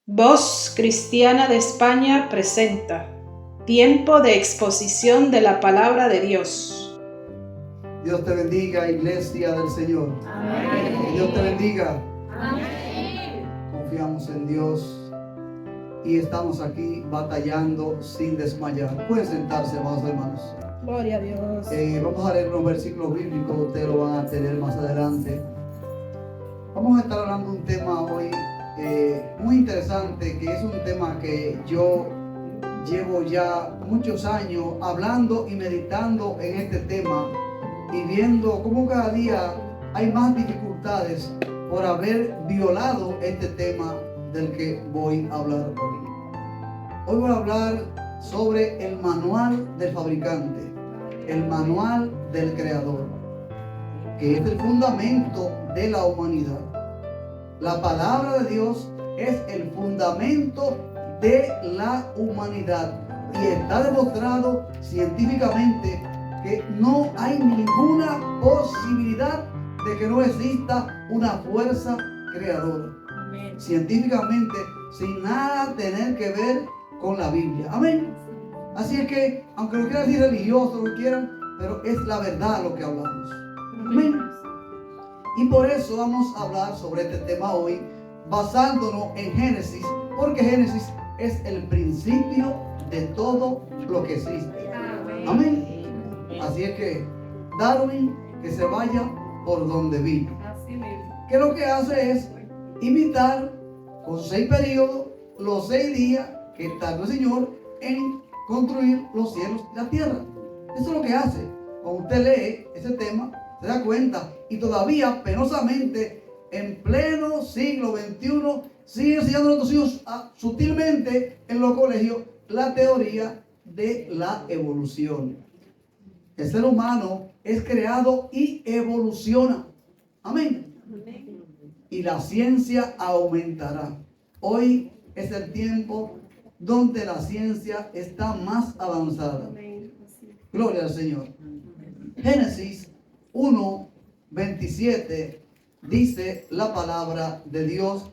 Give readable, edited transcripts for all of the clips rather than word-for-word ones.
Voz Cristiana de España presenta Tiempo de exposición de la palabra de Dios. Dios te bendiga, iglesia del Señor. Amén. Que Dios te bendiga. Amén. Confiamos en Dios y estamos aquí batallando sin desmayar. Pueden sentarse, amados hermanos. Gloria a Dios. Vamos a leer unos versículos bíblicos, ustedes lo van a tener más adelante. Vamos a estar hablando de un tema hoy muy interesante, que es un tema que yo llevo ya muchos años hablando y meditando en este tema y viendo cómo cada día hay más dificultades por haber violado este tema del que voy a hablar hoy. Hoy voy a hablar sobre el manual del fabricante, el manual del creador, que es el fundamento de la humanidad. La palabra de Dios es el fundamento de la humanidad y está demostrado científicamente que no hay ninguna posibilidad de que no exista una fuerza creadora. Amén. Científicamente, sin nada tener que ver con la Biblia. Amén. Así es que, aunque lo quieran decir religioso, lo que quieran, pero es la verdad lo que hablamos. Amén. Y por eso vamos a hablar sobre este tema hoy, basándonos en Génesis, porque Génesis es el principio de todo lo que existe. Amén. Así es que Darwin, que se vaya por donde vino. Así mismo. Que lo que hace es imitar con 6 periodos los 6 días que tardó el Señor en construir los cielos y la tierra. Eso es lo que hace. Cuando usted lee ese tema, se da cuenta, y todavía penosamente en pleno siglo XXI sigue enseñando a nuestros hijos sutilmente en los colegios la teoría de la evolución. El ser humano es creado y evoluciona. Amén. Y la ciencia aumentará. Hoy es el tiempo donde la ciencia está más avanzada. Gloria al Señor. Génesis 1:27 dice la palabra de Dios.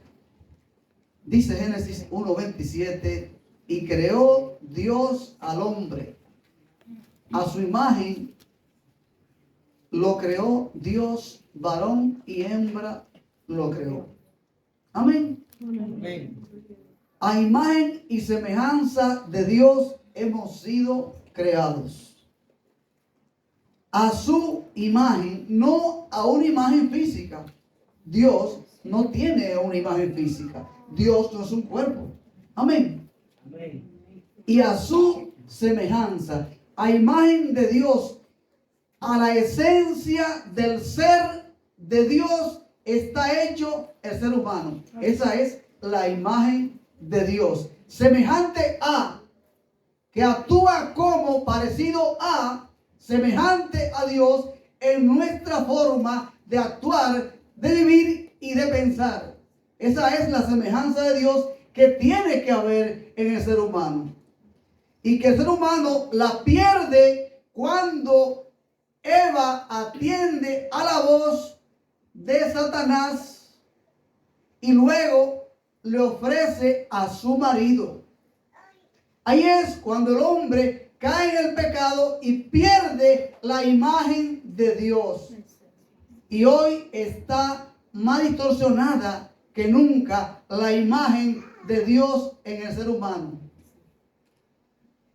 Dice Génesis 1:27: y creó Dios al hombre. A su imagen lo creó Dios, varón y hembra lo creó. Amén. Amén. A imagen y semejanza de Dios hemos sido creados. A su imagen, no a una imagen física. Dios no tiene una imagen física. Dios no es un cuerpo. Amén. Amén. Y a su semejanza, a imagen de Dios, a la esencia del ser de Dios está hecho el ser humano. Esa es la imagen de Dios. Semejante a, que actúa como, parecido a, semejante a Dios en nuestra forma de actuar, de vivir y de pensar. Esa es la semejanza de Dios que tiene que haber en el ser humano. Y que el ser humano la pierde cuando Eva atiende a la voz de Satanás y luego le ofrece a su marido. Ahí es cuando el hombre cae en el pecado y pierde la imagen de Dios. Y hoy está más distorsionada que nunca la imagen de Dios en el ser humano.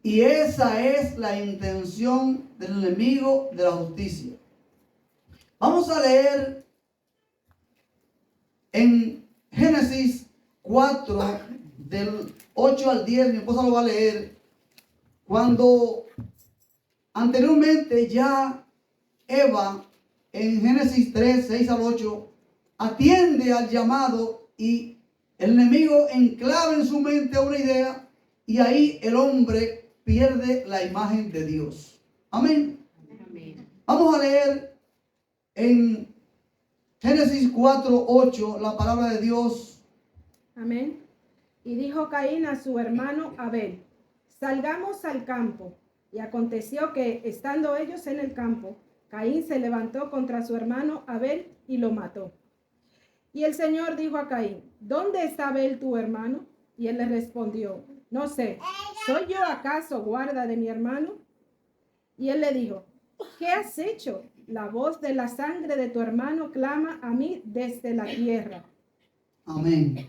Y esa es la intención del enemigo de la justicia. Vamos a leer en Génesis 4, del 8 al 10, mi esposa lo va a leer. Cuando anteriormente ya Eva, en Génesis 3, 6 al 8, atiende al llamado y el enemigo enclava en su mente una idea y ahí el hombre pierde la imagen de Dios. Amén. Amén. Vamos a leer en Génesis 4, 8 la palabra de Dios. Amén. Y dijo Caín a su hermano Abel: salgamos al campo. Y aconteció que, estando ellos en el campo, Caín se levantó contra su hermano Abel y lo mató. Y el Señor dijo a Caín: ¿dónde está Abel tu hermano? Y él le respondió, no sé, ¿soy yo acaso guarda de mi hermano? Y él le dijo, ¿qué has hecho? La voz de la sangre de tu hermano clama a mí desde la tierra. Amén.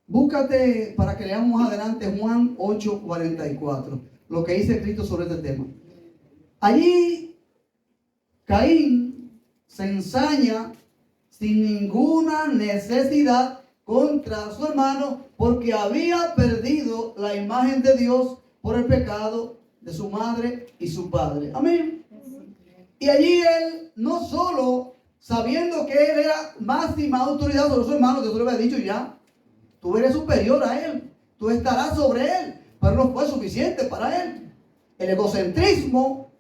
Búscate para que leamos más adelante Juan 8:44, lo que dice Cristo sobre este tema. Allí Caín se ensaña sin ninguna necesidad contra su hermano porque había perdido la imagen de Dios por el pecado de su madre y su padre. Amén. Y allí él, no solo sabiendo que él era máxima autoridad sobre su hermano, Dios le había dicho ya, tú eres superior a él, tú estarás sobre él, pero no fue suficiente para él. El egocentrismo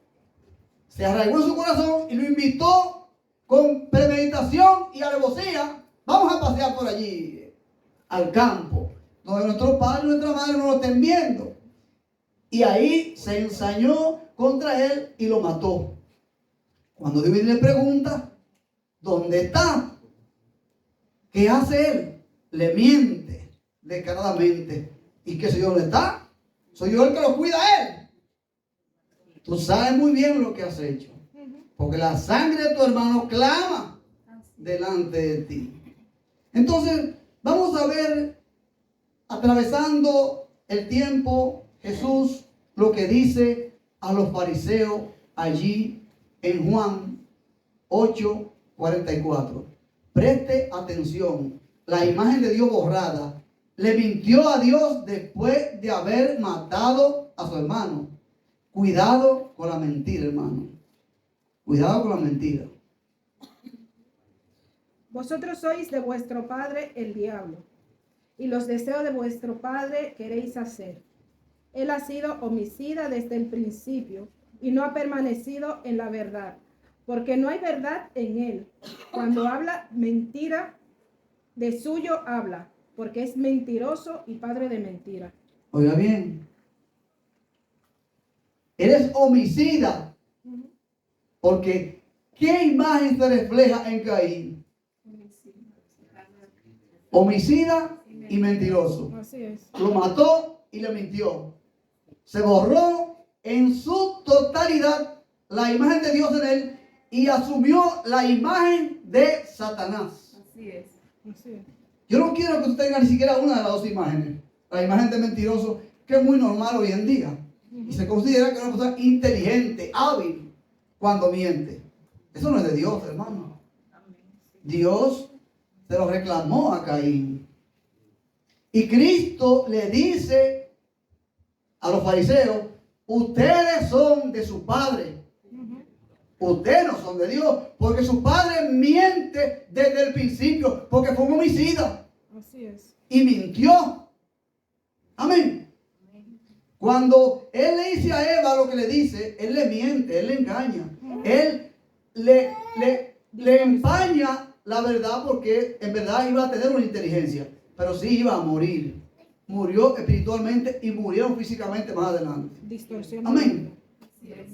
se arraigó en su corazón y lo invitó con premeditación y alevosía. Vamos a pasear por allí, al campo, donde nuestro padre y nuestra madre no lo estén viendo. Y ahí se ensañó contra él y lo mató. Cuando David le pregunta, ¿dónde está? ¿Qué hace él? Le miente descaradamente. ¿Y qué sé yo dónde está? Soy yo el que lo cuida a él. Tú sabes muy bien lo que has hecho. Porque la sangre de tu hermano clama delante de ti. Entonces, vamos a ver, atravesando el tiempo, Jesús lo que dice a los fariseos allí en Juan 8:44. Preste atención. La imagen de Dios borrada. Le mintió a Dios después de haber matado a su hermano. Cuidado con la mentira, hermano. Cuidado con la mentira. Vosotros sois de vuestro padre el diablo, y los deseos de vuestro padre queréis hacer. Él ha sido homicida desde el principio y no ha permanecido en la verdad, porque no hay verdad en él. Cuando habla mentira, de suyo habla, porque es mentiroso y padre de mentira. Oiga bien. Eres homicida. Porque ¿qué imagen se refleja en Caín? Homicida y mentiroso. Así es. Lo mató y le mintió. Se borró en su totalidad la imagen de Dios en él y asumió la imagen de Satanás. Así es. Así es. Yo no quiero que usted tenga ni siquiera una de las dos imágenes. La imagen de mentiroso, que es muy normal hoy en día. Y se considera que es una persona inteligente, hábil, cuando miente. Eso no es de Dios, hermano. Dios se lo reclamó a Caín. Y Cristo le dice a los fariseos, ustedes son de su padre. Ustedes no son de Dios, porque su padre miente desde el principio, porque fue un homicida. Así es. Y mintió. Amén. Cuando él le dice a Eva lo que le dice, él le miente, él le engaña. Él le empaña la verdad porque en verdad iba a tener una inteligencia, pero sí iba a morir. Murió espiritualmente y murieron físicamente más adelante. Distorsiona. Amén.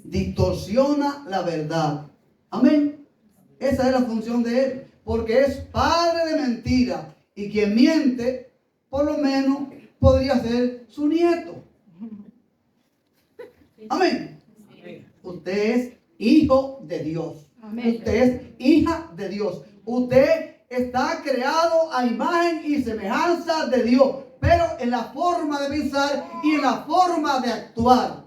Distorsiona la verdad. Amén. Esa es la función de él, porque es padre de mentira. Y quien miente, por lo menos, podría ser su nieto. Amén. Usted es hijo de Dios. Amén. Usted es hija de Dios. Usted está creado a imagen y semejanza de Dios, pero en la forma de pensar y en la forma de actuar.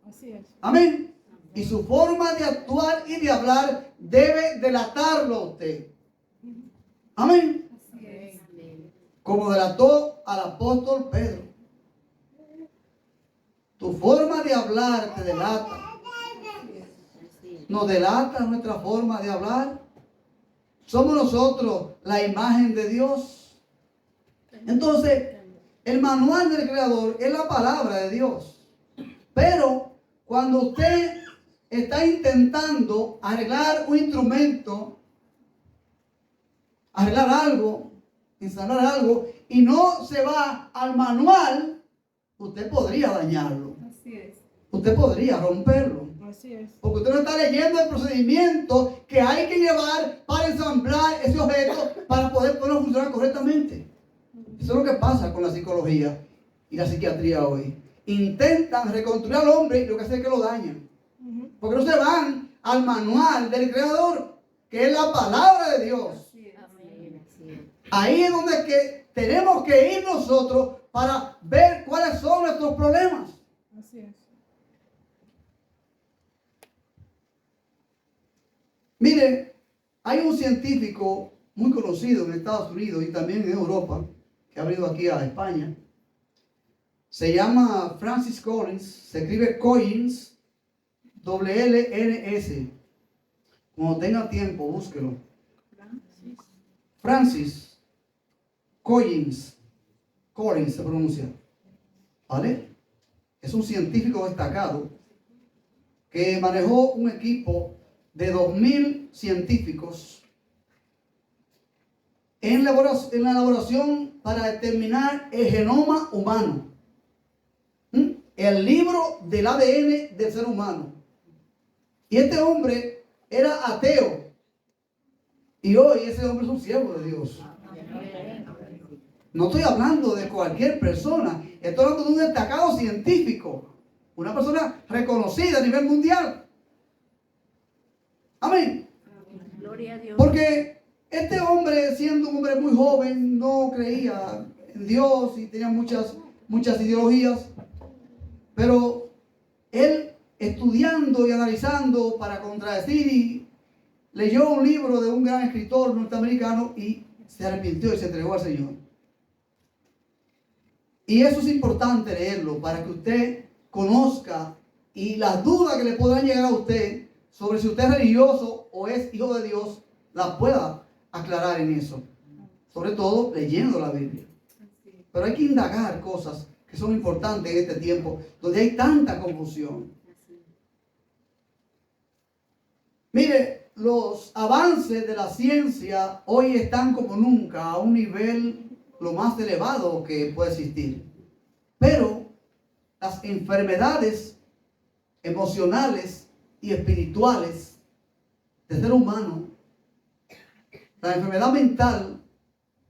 Así es. Amén. Y su forma de actuar y de hablar debe delatarlo a usted. Amén. Como delató al apóstol Pedro. Tu forma de hablar te delata. ¿Nos delata nuestra forma de hablar? ¿Somos nosotros la imagen de Dios? Entonces, el manual del Creador es la palabra de Dios. Pero cuando usted está intentando arreglar un instrumento, arreglar algo, instalar algo, y no se va al manual, usted podría dañarlo. Así es. Usted podría romperlo. Así es. Porque usted no está leyendo el procedimiento que hay que llevar para ensamblar ese objeto para poder ponerlo a funcionar correctamente. Eso es lo que pasa con la psicología y la psiquiatría hoy. Intentan reconstruir al hombre y lo que hace es que lo dañan. Porque no se van al manual del Creador, que es la palabra de Dios. Ahí es donde que tenemos que ir nosotros para ver cuáles son nuestros problemas. Así es. Mire, hay un científico muy conocido en Estados Unidos y también en Europa, que ha venido aquí a España. Se llama Francis Collins, se escribe Collins, WLNS. Cuando tenga tiempo, búsquelo. Francis Collins se pronuncia. ¿Vale? Es un científico destacado que manejó un equipo de 2.000 científicos en la elaboración para determinar el genoma humano. El libro del ADN del ser humano. Y este hombre era ateo. Y hoy ese hombre es un siervo de Dios. No estoy hablando de cualquier persona. Estoy hablando de un destacado científico. Una persona reconocida a nivel mundial. Amén. Gloria a Dios. Porque este hombre, siendo un hombre muy joven, no creía en Dios y tenía muchas ideologías. Pero él, estudiando y analizando para contradecir, leyó un libro de un gran escritor norteamericano y se arrepintió y se entregó al Señor. Y eso es importante leerlo para que usted conozca y las dudas que le podrán llegar a usted sobre si usted es religioso o es hijo de Dios, las pueda aclarar en eso. Sobre todo leyendo la Biblia. Pero hay que indagar cosas que son importantes en este tiempo, donde hay tanta confusión. Mire, los avances de la ciencia hoy están como nunca a un nivel lo más elevado que puede existir. Pero las enfermedades emocionales y espirituales del ser humano, la enfermedad mental,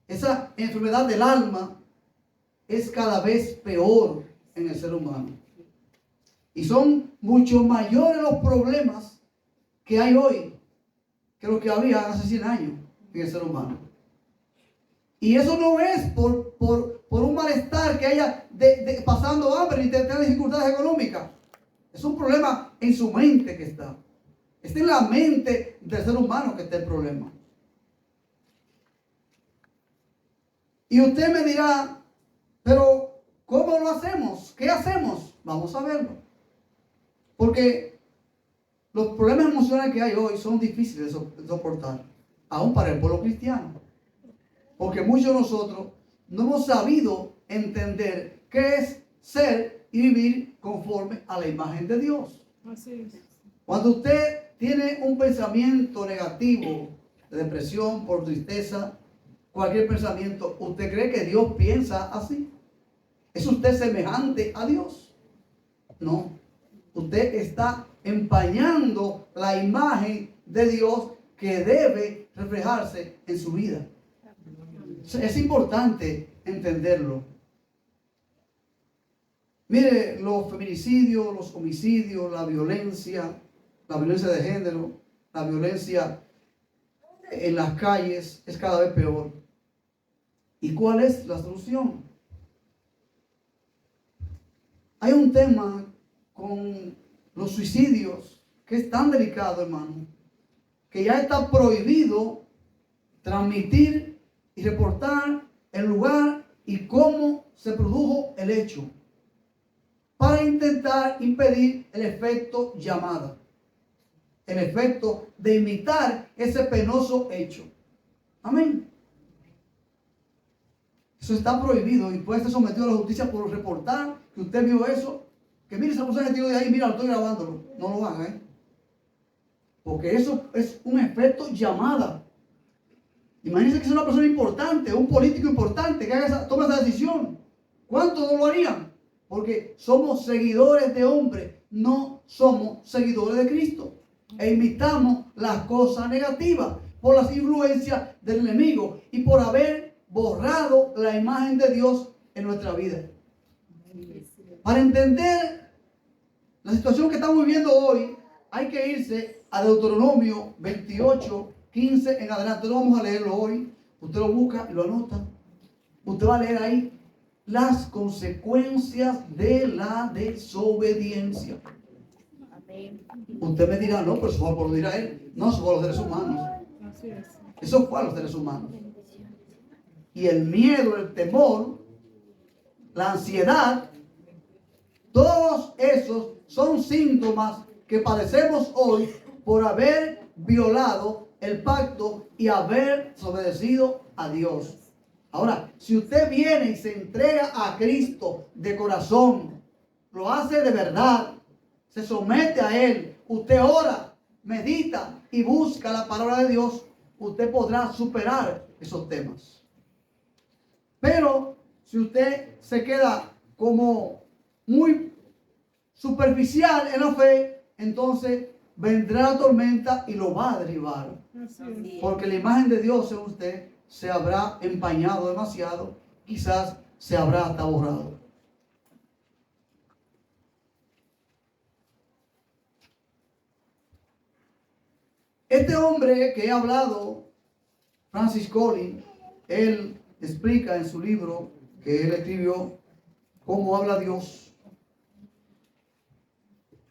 esa enfermedad del alma, es cada vez peor en el ser humano. Y son mucho mayores los problemas que hay hoy que los que había hace 100 años en el ser humano. Y eso no es por un malestar que haya pasando hambre ni tener dificultades económicas. Es un problema en su mente que está. Está en la mente del ser humano que está el problema. Y usted me dirá, pero ¿cómo lo hacemos? ¿Qué hacemos? Vamos a verlo. Porque los problemas emocionales que hay hoy son difíciles de soportar, aún para el pueblo cristiano. Porque muchos de nosotros no hemos sabido entender qué es ser y vivir conforme a la imagen de Dios. Así es. Cuando usted tiene un pensamiento negativo, de depresión, por tristeza, cualquier pensamiento, ¿usted cree que Dios piensa así? ¿Es usted semejante a Dios? No. Usted está empañando la imagen de Dios que debe reflejarse en su vida. Es importante entenderlo. Mire, los feminicidios, los homicidios, la violencia de género, la violencia en las calles es cada vez peor. ¿Y cuál es la solución? Hay un tema con los suicidios que es tan delicado, hermano, que ya está prohibido transmitir y reportar el lugar y cómo se produjo el hecho, para intentar impedir el efecto llamada, el efecto de imitar ese penoso hecho. Amén. Eso está prohibido y puede ser sometido a la justicia por reportar que usted vio eso. Que mire, esa persona que tiró de ahí, mira, lo estoy grabándolo. No lo haga, porque eso es un efecto llamada. Imagínense que es una persona importante, un político importante que toma esa decisión. ¿Cuántos no lo harían? Porque somos seguidores de hombres, no somos seguidores de Cristo. E imitamos las cosas negativas por las influencias del enemigo y por haber borrado la imagen de Dios en nuestra vida. Para entender la situación que estamos viviendo hoy, hay que irse a Deuteronomio 28, 15 en adelante. No vamos a leerlo hoy. Usted lo busca y lo anota. Usted va a leer ahí las consecuencias de la desobediencia. Usted me dirá, no, pero eso fue por lo dirá él. No, eso fue a los seres humanos. Así es. Eso fue a los seres humanos. Y el miedo, el temor, la ansiedad, todos esos son síntomas que padecemos hoy por haber violado el pacto y haber desobedecido a Dios. Ahora, si usted viene y se entrega a Cristo de corazón, lo hace de verdad, se somete a Él, usted ora, medita y busca la palabra de Dios, usted podrá superar esos temas. Pero si usted se queda como muy superficial en la fe, entonces vendrá la tormenta y lo va a derribar. Así es. Porque la imagen de Dios en usted se habrá empañado demasiado, quizás se habrá hasta borrado. Este hombre que he hablado, Francis Collins, él explica en su libro que él escribió, Cómo habla Dios.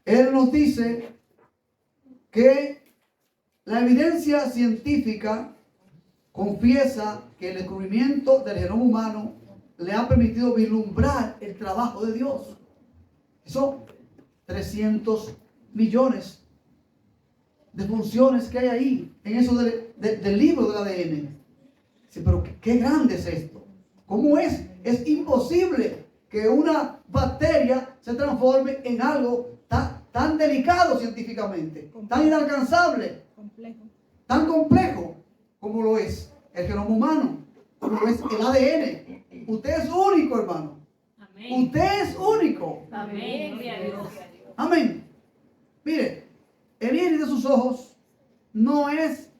Él nos dice que la evidencia científica confiesa que el descubrimiento del genoma humano le ha permitido vislumbrar el trabajo de Dios. Son 300 millones de funciones que hay ahí, en eso del libro del ADN. Sí, pero qué grande es esto. ¿Cómo es? Es imposible que una bacteria se transforme en algo tan delicado científicamente, tan inalcanzable, tan complejo como lo es el genoma humano, como lo es el ADN. Usted es único, hermano. Amén. Usted es único. Amén. Gloria a Dios. Amén. Mire, el iris de sus ojos no es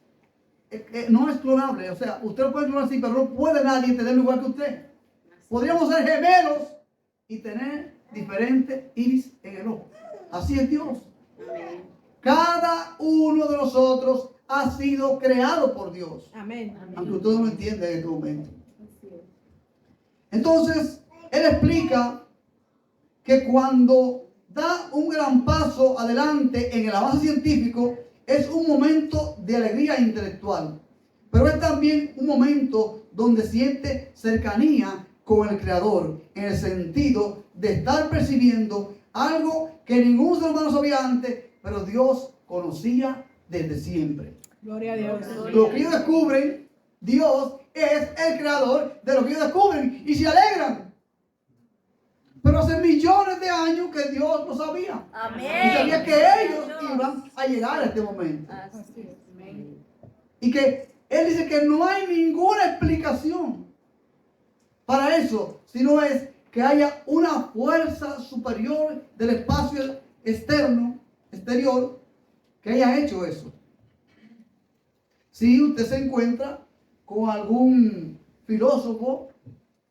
clonable. O sea, usted lo puede clonar así, pero no puede nadie tenerlo igual que usted. Podríamos ser gemelos y tener diferentes iris en el ojo. Así es Dios. Cada uno de nosotros ha sido creado por Dios. Amén. Aunque usted no lo entienda en este momento. Entonces, él explica que cuando da un gran paso adelante en el avance científico, es un momento de alegría intelectual, pero es también un momento donde siente cercanía con el Creador, en el sentido de estar percibiendo algo que ningún ser humano sabía antes, pero Dios conocía desde siempre. Gloria a Dios. Lo que ellos descubren, Dios es el creador de lo que ellos descubren y se alegran. Pero hace millones de años que Dios lo sabía. Amén. Y sabía que ellos iban a llegar a este momento. Así es. Y que Él dice que no hay ninguna explicación para eso, sino es que haya una fuerza superior del espacio exterior, que haya hecho eso. Si usted se encuentra con algún filósofo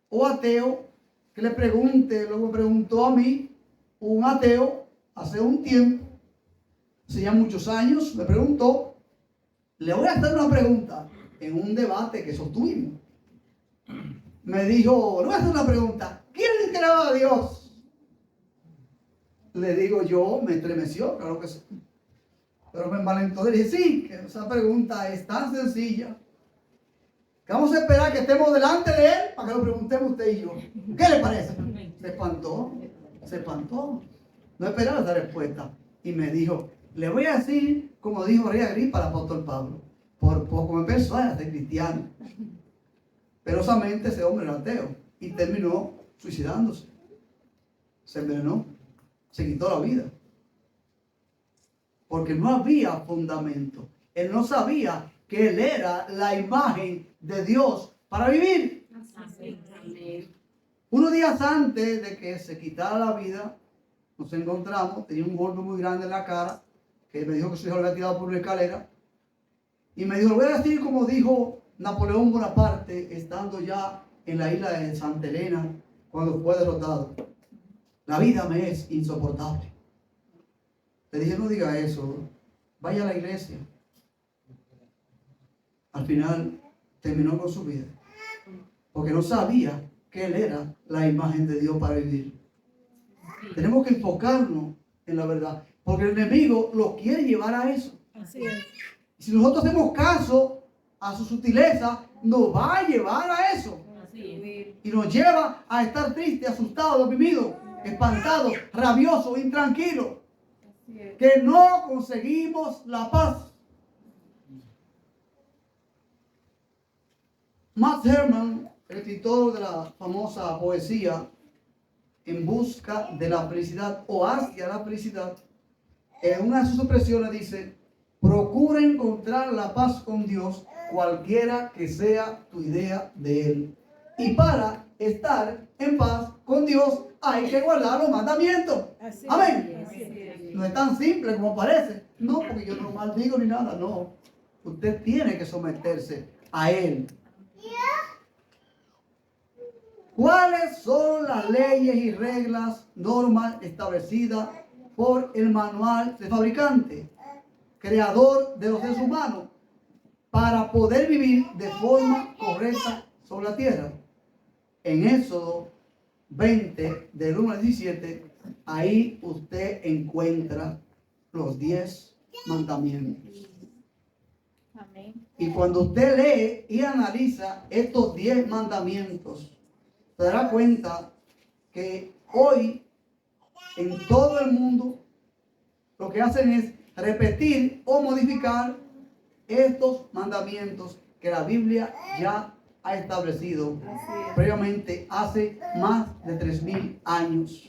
o ateo que le pregunte, lo que me preguntó a mí, un ateo hace un tiempo, hace ya muchos años, me preguntó, le voy a hacer una pregunta en un debate que sostuvimos. Me dijo, le voy a hacer una pregunta, ¿quién creó a Dios? Le digo yo, me estremeció, claro que sí. Pero me envalentó, le dije, sí, que esa pregunta es tan sencilla que vamos a esperar que estemos delante de Él para que lo preguntemos usted y yo. ¿Qué le parece? Se espantó. No esperaba esa respuesta. Y me dijo, le voy a decir, como dijo Rey Agripa al apóstol Pablo, por poco me empezó a ser cristiano. Perosamente ese hombre era ateo y terminó suicidándose. Se envenenó, se quitó la vida. Porque no había fundamento. Él no sabía que él era la imagen de Dios para vivir. Unos días antes de que se quitara la vida, nos encontramos, tenía un golpe muy grande en la cara, que me dijo que su hijo lo había tirado por una escalera. Y me dijo, lo voy a decir como dijo Napoleón Bonaparte, estando ya en la isla de Santa Elena, cuando fue derrotado: la vida me es insoportable. Le dije: no diga eso, vaya a la iglesia. Al final terminó con su vida, porque no sabía que él era la imagen de Dios para vivir. Tenemos que enfocarnos en la verdad, porque el enemigo lo quiere llevar a eso. Así es. Si nosotros hacemos caso a su sutileza, nos va a llevar a eso. Así es. Y nos lleva a estar tristes, asustados, oprimidos, espantados, rabiosos, intranquilos, que no conseguimos la paz. Max Herman, el escritor de la famosa poesía En busca de la felicidad o hacia la felicidad, en una de sus expresiones dice: procura encontrar la paz con Dios, cualquiera que sea tu idea de Él. Y para estar en paz con Dios hay que guardar los mandamientos. Así es. Amén. Así es. No es tan simple como parece. No, porque yo no maldigo ni nada. No. Usted tiene que someterse a Él. ¿Cuáles son las leyes y reglas, normas establecidas por el manual del fabricante, creador de los seres humanos, para poder vivir de forma correcta sobre la tierra? En Éxodo 20, del 1 al 17, ahí usted encuentra los 10 mandamientos. Amén. Y cuando usted lee y analiza estos 10 mandamientos, se dará cuenta que hoy en todo el mundo lo que hacen es repetir o modificar estos mandamientos que la Biblia ya ha establecido previamente hace más de 3000 años.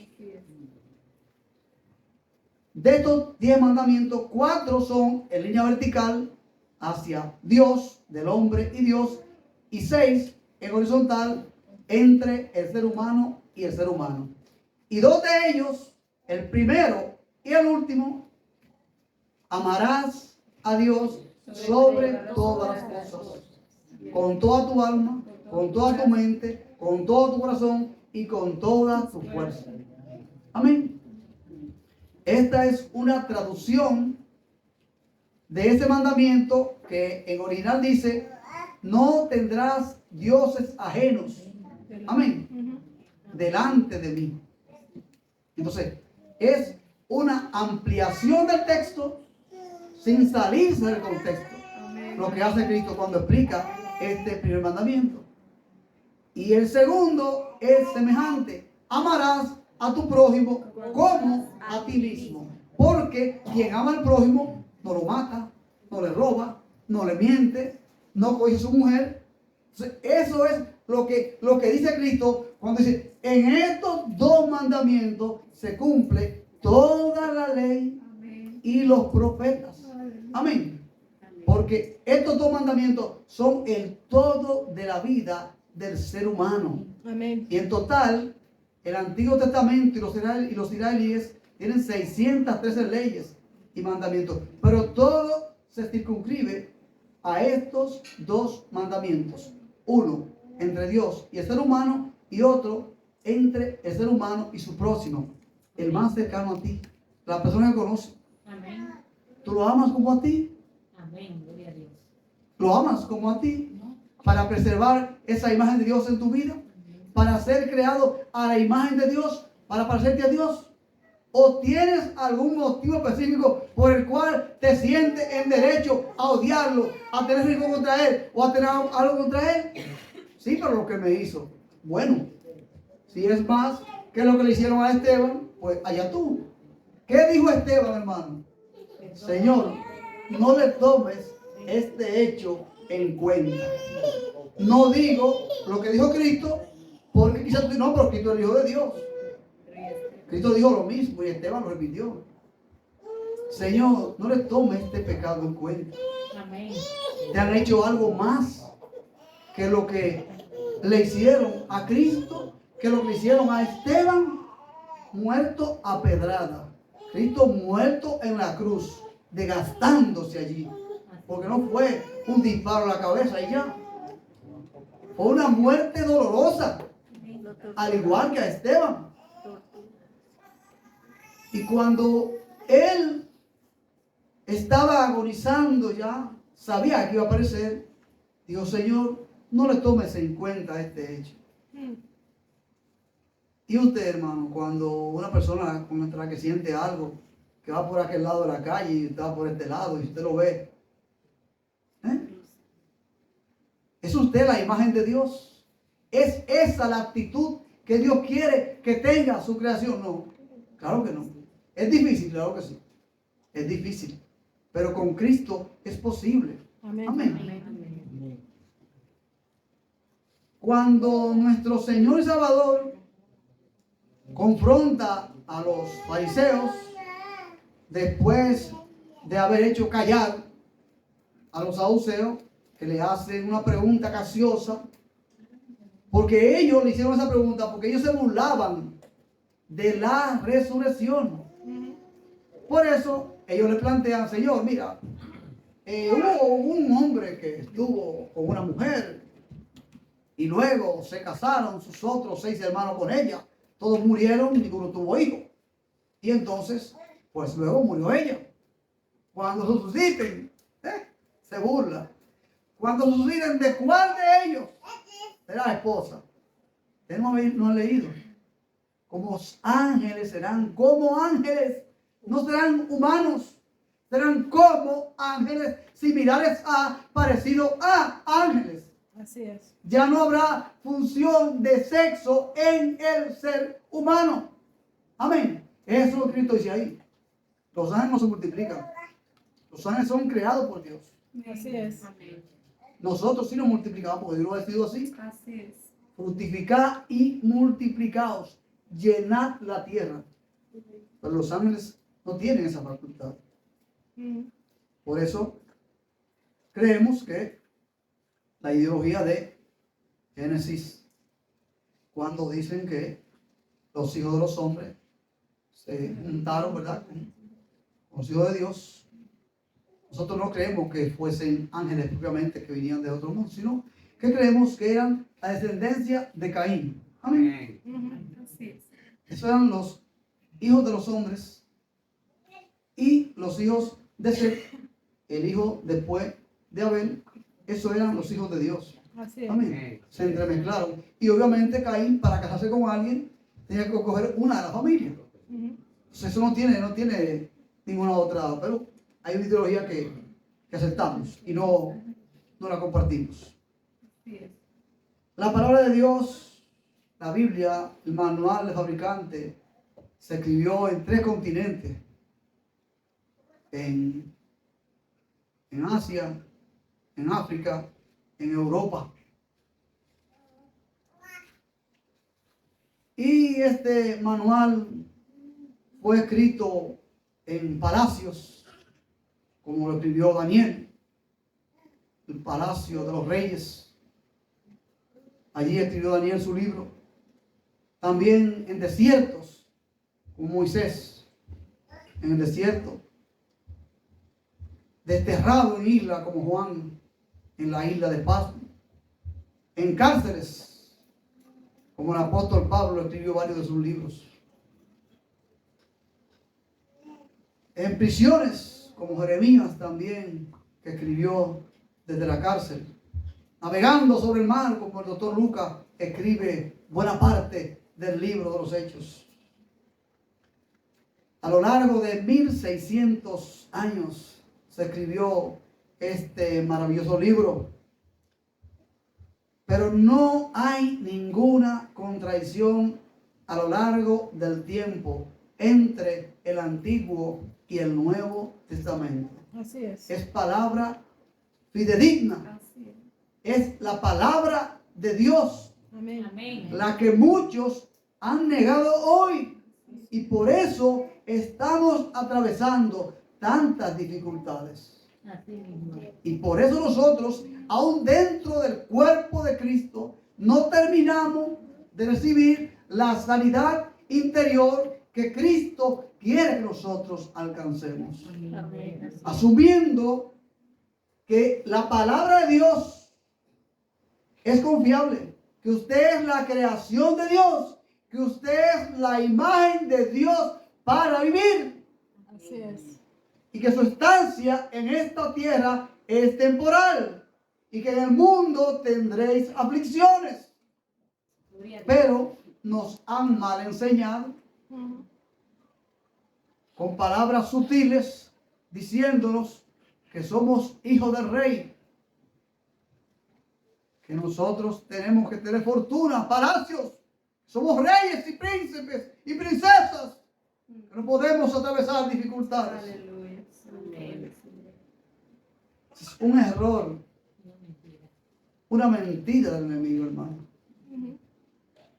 De estos 10 mandamientos, 4 son en línea vertical hacia Dios, del hombre y Dios, y 6 en horizontal entre el ser humano y el ser humano. Y 2 de ellos, el primero y el último: amarás a Dios sobre todas las cosas, con toda tu alma, con toda tu mente, con todo tu corazón y con toda tu fuerza. Amén. Esta es una traducción de ese mandamiento que en original dice: no tendrás dioses ajenos. Amén. Delante de mí. Entonces, es una ampliación del texto sin salirse del contexto. Lo que hace Cristo cuando explica este primer mandamiento. Y el segundo es semejante: amarás a tu prójimo como a ti mismo. Porque quien ama al prójimo no lo mata, no le roba, no le miente, no coge a su mujer. Entonces, eso es lo que dice Cristo cuando dice: en estos 2 mandamientos se cumple toda la ley y los profetas. Amén. Porque estos 2 mandamientos son el todo de la vida del ser humano. Amén. Y en total, el Antiguo Testamento y los israelíes tienen 613 leyes y mandamientos. Pero todo se circunscribe a estos 2 mandamientos. Uno entre Dios y el ser humano, y otro entre el ser humano y su próximo, el más cercano a ti, la persona que conoce. Amén. ¿Tú lo amas como a ti? Amén. Gloria a Dios. ¿Lo amas como a ti? Para preservar esa imagen de Dios en tu vida, para ser creado a la imagen de Dios, para parecerte a Dios. ¿O tienes algún motivo específico por el cual te sientes en derecho a odiarlo, a tener riesgo contra él o a tener algo contra él? Sí, pero lo que me hizo. Bueno, si es más que lo que le hicieron a Esteban, pues allá tú. ¿Qué dijo Esteban, hermano? Señor, no le tomes este hecho en cuenta. No digo lo que dijo Cristo, porque quizás tú no, pero Cristo es el Hijo de Dios. Cristo dijo lo mismo y Esteban lo repitió. Señor, no le tomes este pecado en cuenta. Amén. Te han hecho algo más que lo que le hicieron a Cristo, que lo que le hicieron a Esteban, muerto a pedrada. Cristo muerto en la cruz, desgastándose allí. Porque no fue un disparo a la cabeza y ya. o una muerte dolorosa, al igual que a Esteban. Y cuando él estaba agonizando ya, sabía que iba a aparecer, dijo: Señor, no le tomes en cuenta este hecho. Y usted, hermano, cuando una persona contra que siente algo, que va por aquel lado de la calle y usted va por este lado y usted lo ve, ¿es usted la imagen de Dios? ¿Es esa la actitud que Dios quiere que tenga su creación? No, claro que no. Es difícil, claro que sí. Es difícil. Pero con Cristo es posible. Amén. Amén. Cuando nuestro Señor y Salvador confronta a los fariseos, después de haber hecho callar a los saduceos, que le hacen una pregunta capciosa, porque ellos le hicieron esa pregunta porque ellos se burlaban de la resurrección. Por eso ellos le plantean: Señor, mira, hubo un hombre que estuvo con una mujer y luego se casaron sus otros 6 hermanos con ella. Todos murieron y ninguno tuvo hijo. Y entonces, pues luego murió ella. Cuando resuciten, se burla. Cuando resuciten, ¿de cuál de ellos será esposa? Ustedes no han leído. Como ángeles serán, como ángeles. No serán humanos, serán como ángeles, similares a, parecidos a ángeles. Así es. Ya no habrá función de sexo en el ser humano. Amén. Eso es lo que Cristo dice ahí. Los ángeles no se multiplican. Los ángeles son creados por Dios. Así es. Nosotros sí nos multiplicamos, porque Dios lo ha decidido así. Así es. Fructificad y multiplicaos. Llenad la tierra. Pero los ángeles no tienen esa facultad. Por eso creemos que la ideología de Génesis, cuando dicen que los hijos de los hombres se juntaron, ¿verdad?, con los hijos de Dios, nosotros no creemos que fuesen ángeles propiamente que vinieran de otro mundo, sino que creemos que eran la descendencia de Caín. Amén. Así es. Esos eran los hijos de los hombres y los hijos de Seth, el hijo después de Abel. Esos eran los hijos de Dios. Así es. Amén. Se entremezclaron. Y obviamente Caín, para casarse con alguien, tenía que coger una de la familia. Entonces eso no tiene ninguna otra, pero hay una ideología que aceptamos y no la compartimos. Así es. La palabra de Dios, la Biblia, el manual del fabricante, se escribió en 3 continentes. En Asia, en África, en Europa. Y este manual fue escrito en palacios, como lo escribió Daniel, el palacio de los reyes. Allí escribió Daniel su libro. También en desiertos, como Moisés, en el desierto. Desterrado en isla, como Juan, en la isla de Pasmo. En cárceles, como el apóstol Pablo escribió varios de sus libros. En prisiones, como Jeremías también, que escribió desde la cárcel. Navegando sobre el mar, como el doctor Lucas escribe buena parte del libro de los Hechos. A lo largo de 1600 años se escribió este maravilloso libro. Pero no hay ninguna contradicción a lo largo del tiempo entre el Antiguo y el Nuevo Testamento. Así es. Es palabra fidedigna. Así Es la palabra de Dios, Amén. Amén. la que muchos han negado hoy. Y por eso estamos atravesando tantas dificultades. Así mismo. Y por eso nosotros, aún dentro del cuerpo de Cristo, no terminamos de recibir la sanidad interior que Cristo quiere que nosotros alcancemos. Amén. Asumiendo que la palabra de Dios es confiable, que usted es la creación de Dios, que usted es la imagen de Dios para vivir. Así es. Y que su estancia en esta tierra es temporal. Y que en el mundo tendréis aflicciones. Pero nos han mal enseñado con palabras sutiles, diciéndonos que somos hijos del rey, que nosotros tenemos que tener fortuna, palacios, somos reyes y príncipes y princesas, que no podemos atravesar dificultades. Aleluya. Amén. Es un error, una mentira del enemigo, hermano.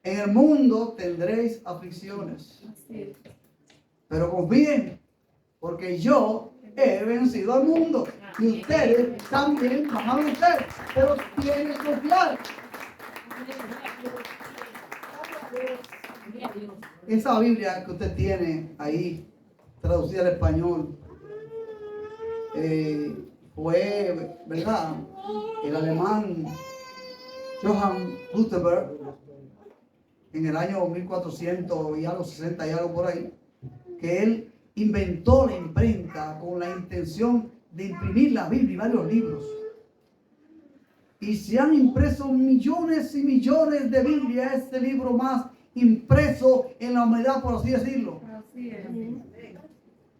En el mundo tendréis aflicciones, Así es. pero confíen, porque yo he vencido al mundo y ustedes también van a vencer, pero tienen que confiar. Esa Biblia que usted tiene ahí, traducida al español, fue, ¿verdad? El alemán Johann Gutenberg, en el año 1400 y algo, 60 y algo por ahí, que él inventó la imprenta con la intención de imprimir la Biblia y varios libros. Y se han impreso millones y millones de Biblias, este libro más impreso en la humanidad, por así decirlo. Así es.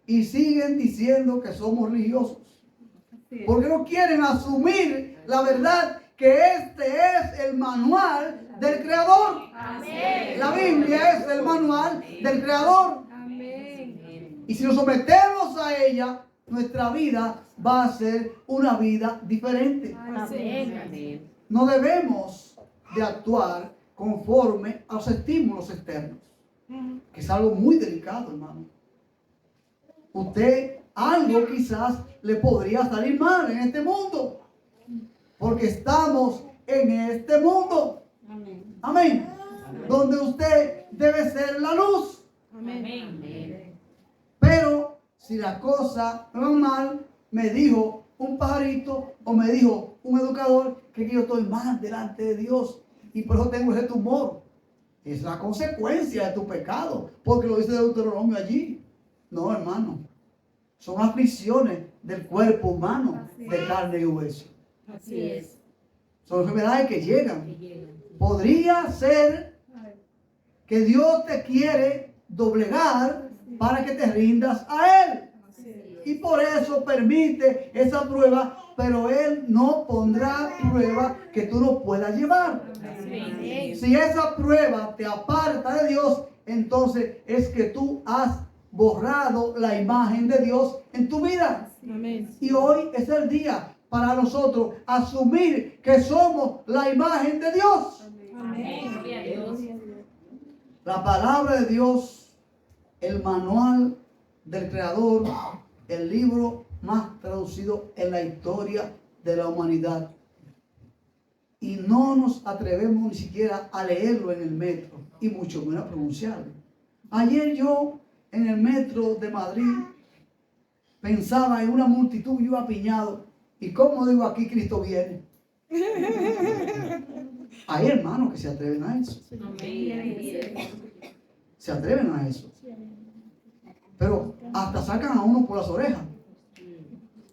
Y siguen diciendo que somos religiosos, Así es. porque no quieren asumir la verdad que este es el manual del Creador. Amén. La Biblia es el manual del Creador. Amén. Y si nos sometemos a ella, nuestra vida va a ser una vida diferente. Amén. No debemos de actuar conforme a los estímulos externos, que es algo muy delicado, hermano. Usted, algo quizás le podría salir mal en este mundo, porque estamos en este mundo. Amén. Donde usted debe ser la luz. Amén. Pero si las cosas me van mal, me dijo un pajarito o me dijo un educador que yo estoy mal delante de Dios y por eso tengo ese tumor. Es la consecuencia de tu pecado, porque lo dice Deuteronomio allí. No, hermano. Son aflicciones del cuerpo humano, de carne y hueso. Así es. Son enfermedades que llegan. Podría ser que Dios te quiere doblegar para que te rindas a Él. Y por eso permite esa prueba, pero Él no pondrá prueba que tú no puedas llevar. Si esa prueba te aparta de Dios, entonces es que tú has borrado la imagen de Dios en tu vida. Amén. Y hoy es el día para nosotros asumir que somos la imagen de Dios. La palabra de Dios, el manual del Creador, el libro más traducido en la historia de la humanidad. Y no nos atrevemos ni siquiera a leerlo en el metro, y mucho menos a pronunciarlo. Ayer yo, en el metro de Madrid, pensaba en una multitud, yo iba apiñado. ¿Y cómo digo aquí Cristo viene? Hay hermanos que se atreven a eso. Se atreven a eso. Pero hasta sacan a uno por las orejas.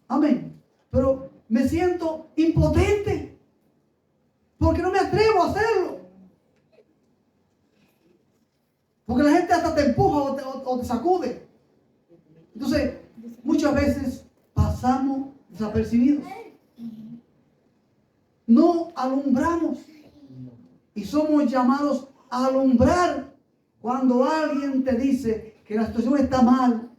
Amén. Pero me siento impotente, porque no me atrevo a hacerlo. Porque la gente hasta te empuja o te sacude. Entonces, muchas veces pasamos desapercibidos. No alumbramos. Y somos llamados a alumbrar. Cuando alguien te dice que la situación está mal,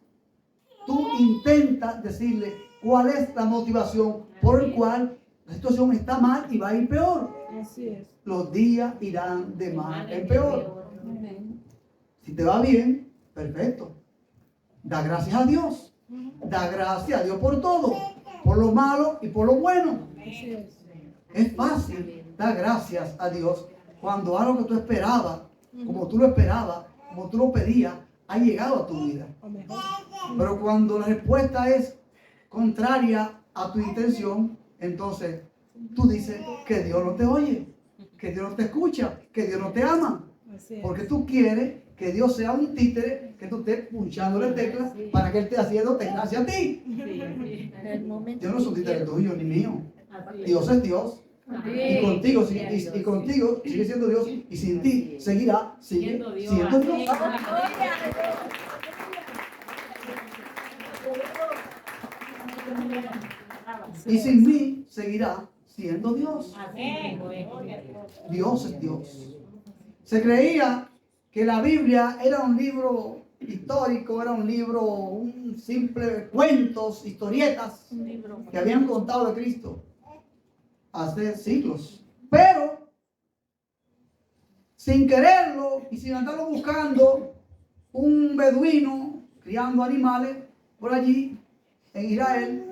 tú intentas decirle cuál es la motivación por el cual la situación está mal y va a ir peor. Así es. Los días irán de mal en peor. Si te va bien, perfecto. Da gracias a Dios. Da gracias a Dios por todo. Por lo malo y por lo bueno. Así es. Es fácil dar gracias a Dios cuando algo que tú esperabas, como tú lo esperabas, como tú lo pedías, ha llegado a tu vida. O mejor. Pero cuando la respuesta es contraria a tu intención, entonces tú dices que Dios no te oye. que Dios no te escucha, que Dios no te ama. Así es. Porque tú quieres que Dios sea un títere, que tú estés punchándole teclas para que Él esté haciéndote gracias a ti. Dios no es un títere tuyo ni mío. Dios es Dios. Y contigo, y contigo sigue siendo Dios. Y sin ti seguirá siendo Dios. Y sin mí seguirá siendo Dios. Dios es Dios. Se creía que la Biblia era un libro histórico, era un libro, un simple cuentos, historietas que habían contado de Cristo hace siglos. Pero sin quererlo y sin andarlo buscando, un beduino criando animales por allí en Israel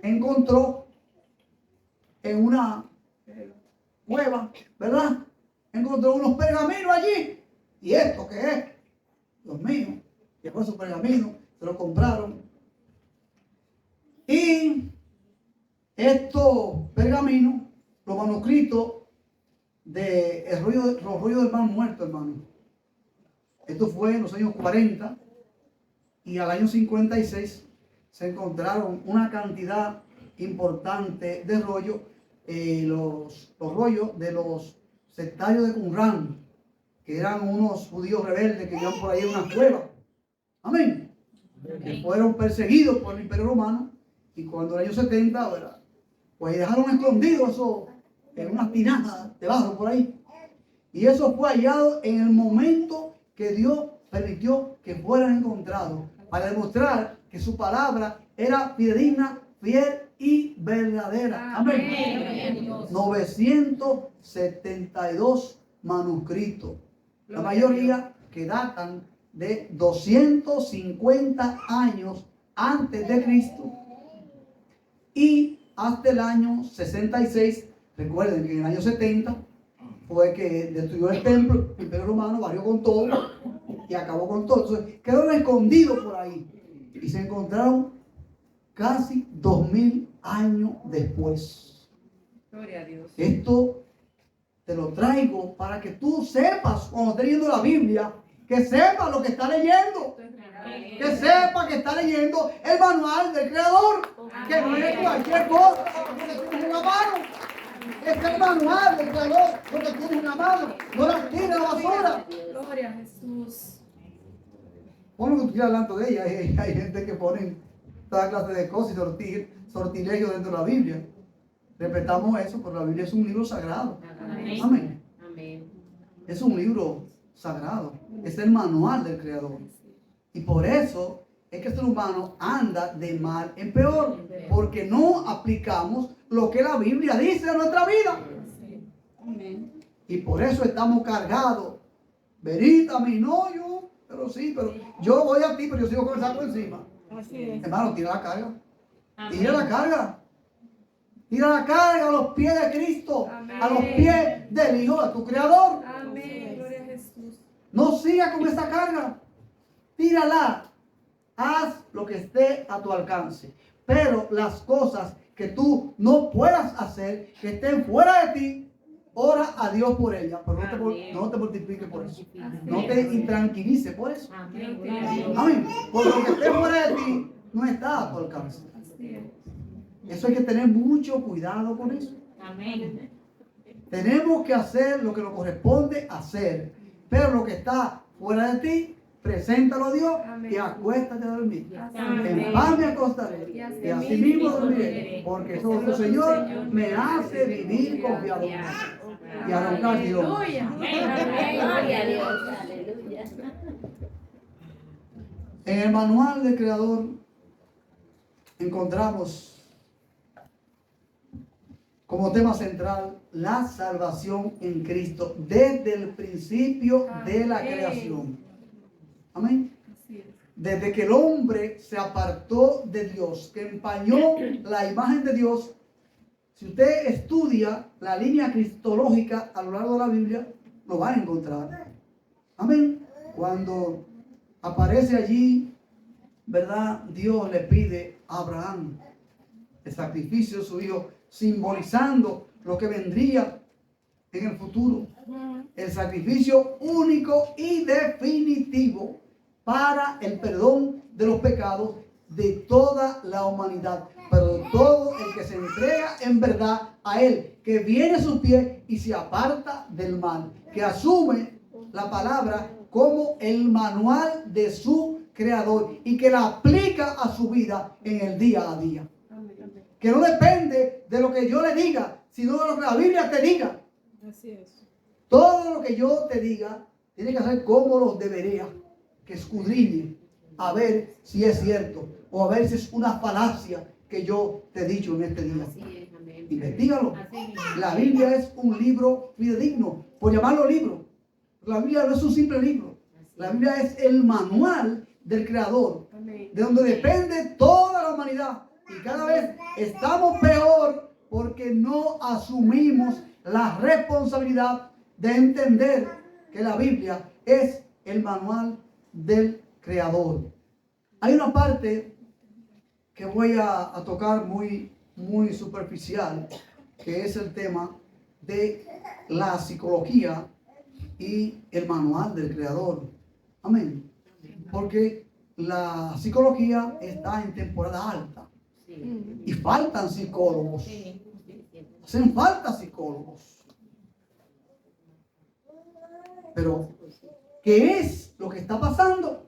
encontró en una cueva, ¿verdad? Encontró unos pergaminos allí. ¿Y esto qué es? Dios mío. Y con esos pergaminos se los compraron. Y estos pergaminos, los manuscritos de los rollos del mar muerto, hermano. Esto fue en los años 40 y al año 56 se encontraron una cantidad importante de rollos, los rollos de los sectarios de Qumran, que eran unos judíos rebeldes que vivían por ahí en una cueva. Amén. Que fueron perseguidos por el Imperio Romano y cuando en el año 70, ¿verdad? Pues dejaron escondidos eso en unas tinajas de barro por ahí. Y eso fue hallado en el momento que Dios permitió que fueran encontrados para demostrar que su palabra era fidedigna, fiel y verdadera. Amén. 972 manuscritos. La mayoría que datan de 250 años antes de Cristo y hasta el año 66. Recuerden que en el año 70 fue que destruyó el templo, el Imperio Romano barrió con todo y acabó con todo. Entonces quedaron escondidos por ahí y se encontraron casi 2000 años después. Gloria a Dios. Esto te lo traigo para que tú sepas, cuando estés leyendo la Biblia, que sepas lo que está leyendo. Que sepa que está leyendo el manual del Creador. Que no es cualquier cosa, porque tienes una mano. Es el manual del Creador, porque tienes una mano. No la tires a la basura. Gloria a Jesús. Pon lo que tú quieras delante de ella. Hay gente que pone toda clase de cosas y sortilegios dentro de la Biblia. Respetamos eso, pero la Biblia es un libro sagrado. Amén. Amén. Es un libro sagrado. Es el manual del Creador. Y por eso es que el ser humano anda de mal en peor. Porque no aplicamos lo que la Biblia dice en nuestra vida. Y por eso estamos cargados. Venid a mí, no yo, pero sí, pero yo voy a ti, pero yo sigo con el saco encima. Así es. Hermano, tira la carga. Tira la carga. Tira la carga a los pies de Cristo. Amén. A los pies del Hijo de tu Creador. Amén. Gloria a Jesús. No sigas con esa carga. Tírala. Haz lo que esté a tu alcance. Pero las cosas que tú no puedas hacer, que estén fuera de ti, ora a Dios por ellas. Pero no te mortifiques por eso. No te intranquilices por eso. Amén. Amén. Porque lo que esté fuera de ti no está a tu alcance. Eso hay que tener mucho cuidado con eso. Amén. Tenemos que hacer lo que nos corresponde hacer. Pero lo que está fuera de ti, preséntalo a Dios y acuéstate a dormir. En paz me acostaré y así mismo dormiré. Porque solo el Señor me hace vivir confiado. Y arrancar Dios. Gloria a Dios. Aleluya. En el manual del Creador encontramos como tema central la salvación en Cristo desde el principio de la creación. Amén. Desde que el hombre se apartó de Dios, que empañó la imagen de Dios. Si usted estudia la línea cristológica a lo largo de la Biblia, lo va a encontrar. Amén. Cuando aparece allí, ¿verdad? Dios le pide a Abraham el sacrificio de su hijo, simbolizando lo que vendría en el futuro. El sacrificio único y definitivo para el perdón de los pecados de toda la humanidad. Pero todo el que se entrega en verdad a Él, que viene a sus pies y se aparta del mal, que asume la palabra como el manual de su Creador y que la aplica a su vida en el día a día. Que no depende de lo que yo le diga, sino de lo que la Biblia te diga. Así es. Todo lo que yo te diga, tiene que hacer como los debería, que escudriñe a ver si es cierto o a ver si es una falacia que yo te he dicho en este día. Investígalo. La Biblia es un libro fidedigno, por llamarlo libro. La Biblia no es un simple libro. La Biblia es el manual del Creador, de donde depende toda la humanidad. Y cada vez estamos peor porque no asumimos la responsabilidad de entender que la Biblia es el manual del Creador. Hay una parte que voy a tocar muy superficial, que es el tema de la psicología y el manual del Creador. Amén. Porque la psicología está en temporada alta y faltan psicólogos. Hacen falta psicólogos. Pero, ¿qué es lo que está pasando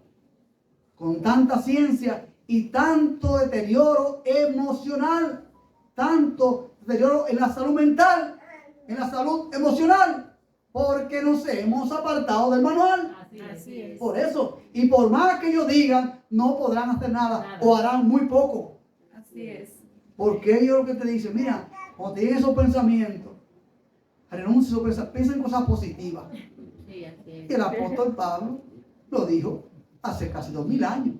con tanta ciencia y tanto deterioro emocional? Tanto deterioro en la salud mental, en la salud emocional, porque nos hemos apartado del manual. Así es. Por eso, y por más que ellos digan, no podrán hacer nada o harán muy poco. Así es. Porque ellos lo que te dicen, mira, cuando tienen esos pensamientos, renuncia a esos pensamientos, piensa en cosas positivas. Y el apóstol Pablo lo dijo hace casi 2000 años.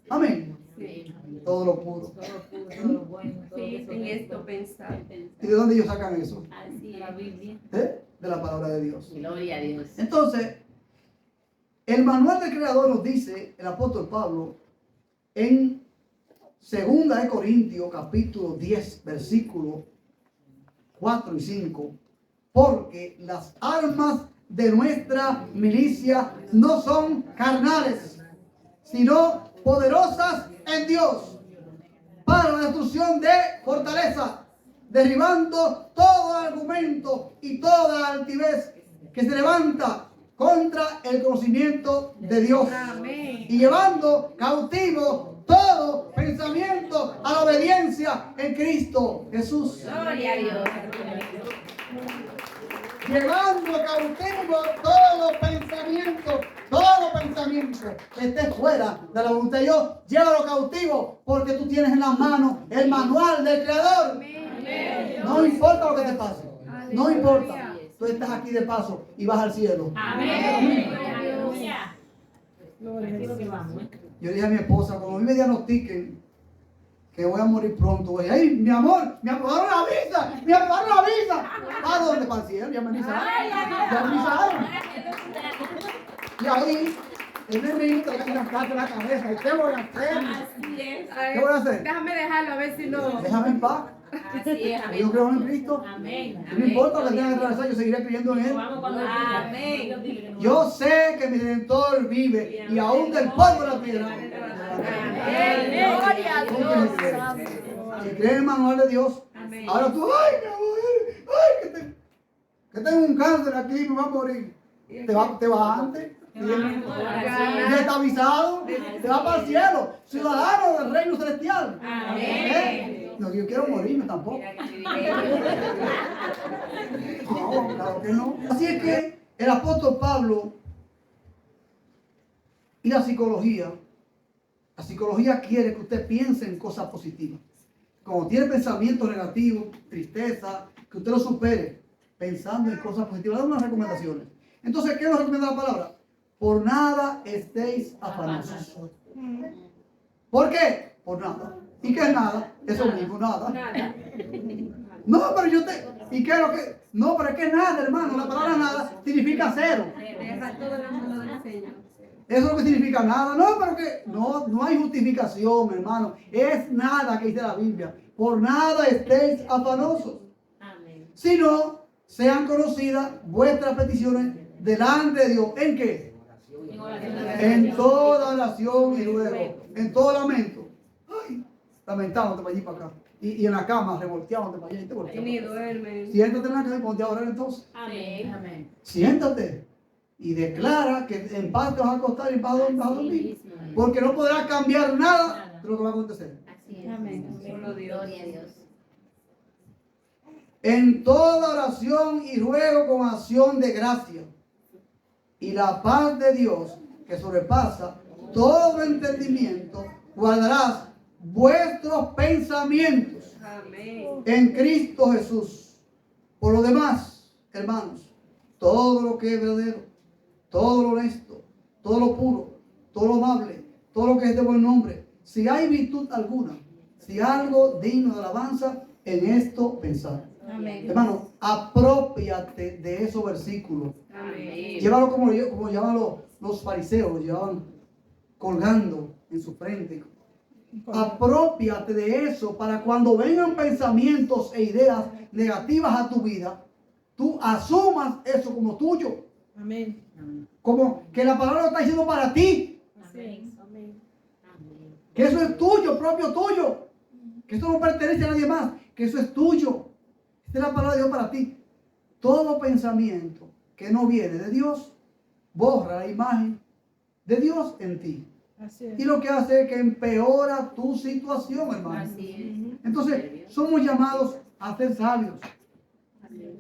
Amén. Sí. Todo lo puro. Todo lo bueno, todo Sí, eso en que esto pensar. ¿Y de dónde ellos sacan eso? Así la Biblia. De la palabra de Dios. Gloria a Dios. Entonces, el manual del Creador nos dice el apóstol Pablo en 2 Corintios capítulo 10 versículos 4 y 5, porque las armas de nuestra milicia no son carnales, sino poderosas en Dios para la destrucción de fortaleza, derribando todo argumento y toda altivez que se levanta contra el conocimiento de Dios. Amén. Y llevando cautivo todo pensamiento a la obediencia en Cristo Jesús. Gloria a Dios. Llevando cautivo todo pensamiento que esté fuera de la voluntad de Dios, llévalo cautivo, porque tú tienes en la mano el manual del Creador. Amén. No importa lo que te pase, no Aleluya. importa. Tú estás aquí de paso y vas al cielo. Amén. Aleluya. Yo le dije a mi esposa, cuando a mí me diagnostiquen que voy a morir pronto, voy, ay, mi amor, me aprobaron la visa, ¿Para dónde? Para el cielo, ya me avisaron. Ya me avisaron. Y ahí, el enemigo te va a en la cabeza. ¿Y qué voy a hacer? Así es. ¿Qué voy a hacer? Déjame dejarlo a ver si no. Déjame en paz. Así es. Yo creo en Cristo. Amén. Y no importa lo que tenga que atravesar, yo seguiré creyendo en Él. Vamos cuando Amén. Yo sé que mi Redentor vive y aún del polvo de la tierra. Amén. Gloria a Dios. Si crees en el manual de Dios, Amén. ahora tú, ay, mi amor, ay, que tengo un cáncer aquí y me va a morir. Te va antes. Ya está avisado, te va para el cielo, ciudadano del reino celestial. Amén. No, yo quiero morirme tampoco. No, claro que no. Así es que el apóstol Pablo y la psicología quiere que usted piense en cosas positivas. Cuando tiene pensamientos negativos, tristeza, que usted lo supere pensando en cosas positivas. Le doy unas recomendaciones. Entonces, ¿qué nos recomienda la palabra? Por nada estéis afanosos. ¿Por qué? Por nada. ¿Y qué es nada? Eso mismo, nada. Nada. No, pero ¿y qué es lo que? No, pero es que nada, hermano. La palabra nada significa cero. Deja todo en la mano del Señor. Eso es lo que significa nada. No, pero que no hay justificación, hermano. Es nada que dice la Biblia. Por nada estéis afanosos. Amén. Sino sean conocidas vuestras peticiones delante de Dios. ¿En qué? En toda oración y ruego, en todo lamento. Ay, lamentándote para allí y para acá. Y en la cama, revolteándote para allá y te volteas. Ni duermen. Siéntate en la cama y ponte a orar entonces. Amén. Amén. Siéntate y declara que en paz te vas a acostar y en paz vas a dormir. Porque no podrás cambiar nada de lo que va a acontecer. Así es. Amén. Solo Dios. Gloria a Dios. En toda oración y ruego con acción de gracia. Y la paz de Dios, que sobrepasa todo entendimiento, guardarás vuestros pensamientos Amén. en Cristo Jesús. Por lo demás, hermanos, todo lo que es verdadero, todo lo honesto, todo lo puro, todo lo amable, todo lo que es de buen nombre, si hay virtud alguna, si algo digno de alabanza, en esto pensar. Amén. Hermano, apropiate de esos versículos. Amén. Llévalo como llaman los fariseos, lo llevaban colgando en su frente. Apropiate de eso para cuando vengan pensamientos e ideas negativas a tu vida, tú asumas eso como tuyo. Amén. Como que la palabra lo está diciendo para ti. Amén. Amén. Que eso es tuyo, propio tuyo. Que esto no pertenece a nadie más. Que eso es tuyo. Esta es la palabra de Dios para ti. Todo pensamiento que no viene de Dios borra la imagen de Dios en ti. Así es. Y lo que hace es que empeora tu situación, hermano. Así es. Entonces, somos llamados a ser sabios.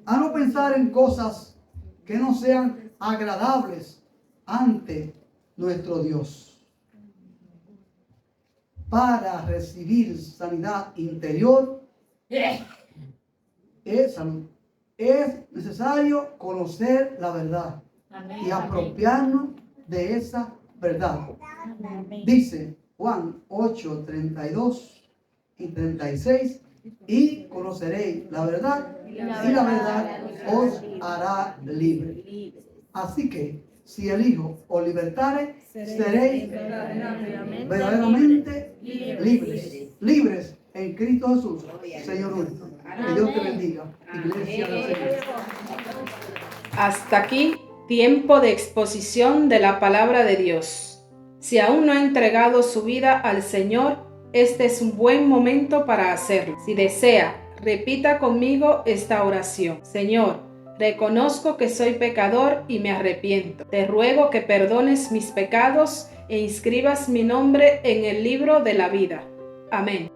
A no pensar en cosas que no sean agradables ante nuestro Dios. Para recibir sanidad interior, es necesario conocer la verdad Amén. y apropiarnos de esa verdad. Dice Juan 8, 32 y 36, y conoceréis la verdad y la verdad os hará libre. Así que si el Hijo os libertare, seréis verdaderamente libres. Libres en Cristo Jesús, Señor nuestro. Que Dios te bendiga. Iglesia del Señor. Hasta aquí, tiempo de exposición de la palabra de Dios. Si aún no ha entregado su vida al Señor, este es un buen momento para hacerlo. Si desea, repita conmigo esta oración. Señor, reconozco que soy pecador y me arrepiento. Te ruego que perdones mis pecados e inscribas mi nombre en el libro de la vida. Amén.